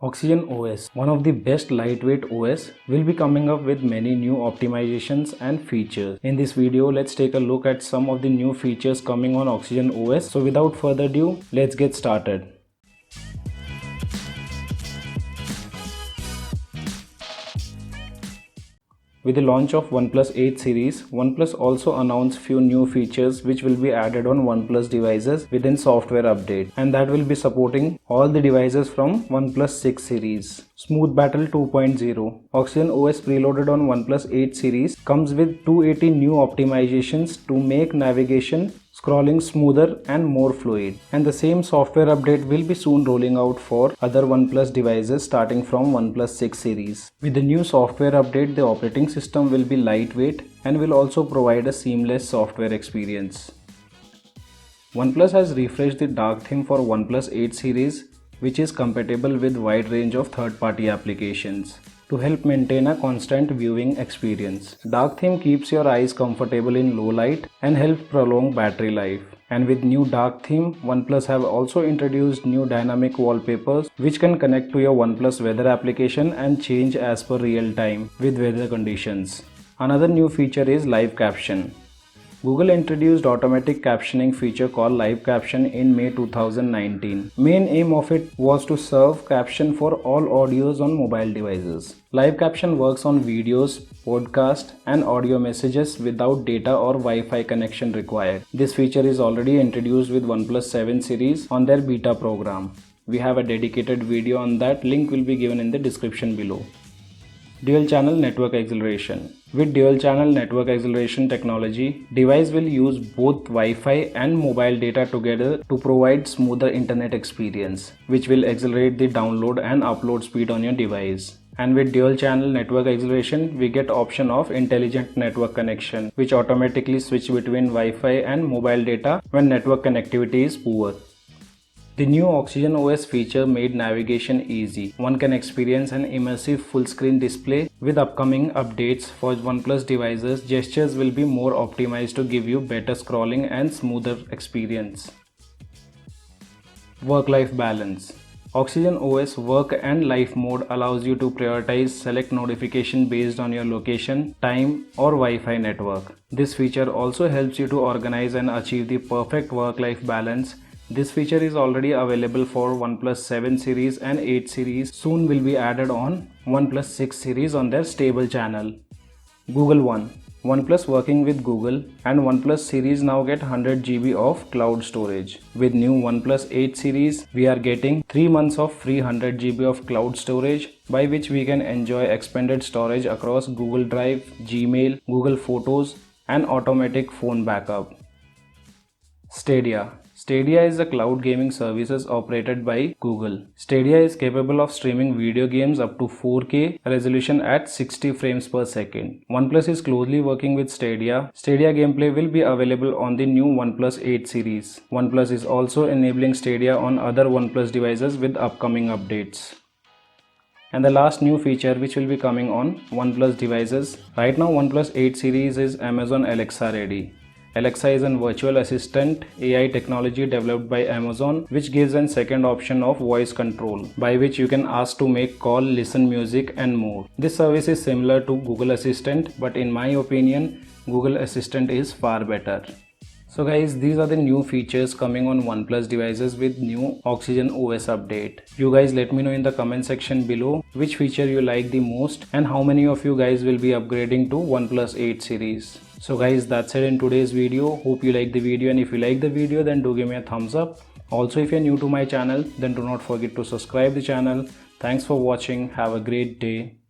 Oxygen OS, one of the best lightweight OS, will be coming up with many new optimizations and features. In this video, let's take a look at some of the new features coming on Oxygen OS. So without further ado, let's get started. With the launch of OnePlus 8 series, OnePlus also announced few new features which will be added on OnePlus devices within software update, and that will be supporting all the devices from OnePlus 6 series. Smooth Battle 2.0. Oxygen OS preloaded on OnePlus 8 series comes with 280 new optimizations to make navigation, scrolling smoother and more fluid, and the same software update will be soon rolling out for other OnePlus devices starting from OnePlus 6 series. With the new software update, the operating system will be lightweight and will also provide a seamless software experience. OnePlus has refreshed the dark theme for OnePlus 8 series, which is compatible with wide range of third-party applications to help maintain a constant viewing experience. Dark theme keeps your eyes comfortable in low light and helps prolong battery life. And with new dark theme, OnePlus have also introduced new dynamic wallpapers which can connect to your OnePlus weather application and change as per real time with weather conditions. Another new feature is live caption. Google introduced automatic captioning feature called Live Caption in May 2019. Main aim of it was to serve caption for all audios on mobile devices. Live Caption works on videos, podcast and audio messages without data or Wi-Fi connection required. This feature is already introduced with OnePlus 7 series on their beta program. We have a dedicated video on that, link will be given in the description below. Dual channel network acceleration. With dual channel network acceleration technology, device will use both Wi-Fi and mobile data together to provide smoother internet experience, which will accelerate the download and upload speed on your device. And with dual channel network acceleration, we get option of intelligent network connection, which automatically switch between Wi-Fi and mobile data when network connectivity is poor. The new Oxygen OS feature made navigation easy. One can experience an immersive full-screen display. With upcoming updates for OnePlus devices, gestures will be more optimized to give you better scrolling and smoother experience. Work-life balance. Oxygen OS Work and Life mode allows you to prioritize select notification based on your location, time or Wi-Fi network. This feature also helps you to organize and achieve the perfect work-life balance. This feature is already available for OnePlus 7 series and 8 series. Soon will be added on OnePlus 6 series on their stable channel. Google One. OnePlus working with Google and OnePlus series now get 100 GB of cloud storage. With new OnePlus 8 series, we are getting 3 months of free 100 GB of cloud storage, by which we can enjoy expanded storage across Google Drive, Gmail, Google Photos and automatic phone backup. Stadia. Stadia is a cloud gaming services operated by Google. Stadia is capable of streaming video games up to 4K resolution at 60 frames per second. OnePlus is closely working with Stadia. Stadia gameplay will be available on the new OnePlus 8 series. OnePlus is also enabling Stadia on other OnePlus devices with upcoming updates. And the last new feature which will be coming on OnePlus devices. Right now OnePlus 8 series is Amazon Alexa ready. Alexa is a virtual assistant AI technology developed by Amazon, which gives a second option of voice control, by which you can ask to make call, listen music and more. This service is similar to Google Assistant, but in my opinion, Google Assistant is far better. So guys, these are the new features coming on OnePlus devices with new Oxygen OS update. You guys let me know in the comment section below which feature you like the most and how many of you guys will be upgrading to OnePlus 8 series. So guys, that's it in today's video. Hope you like the video, and if you like the video then do give me a thumbs up. Also, if you're new to my channel then do not forget to subscribe the channel. Thanks for watching. Have a great day.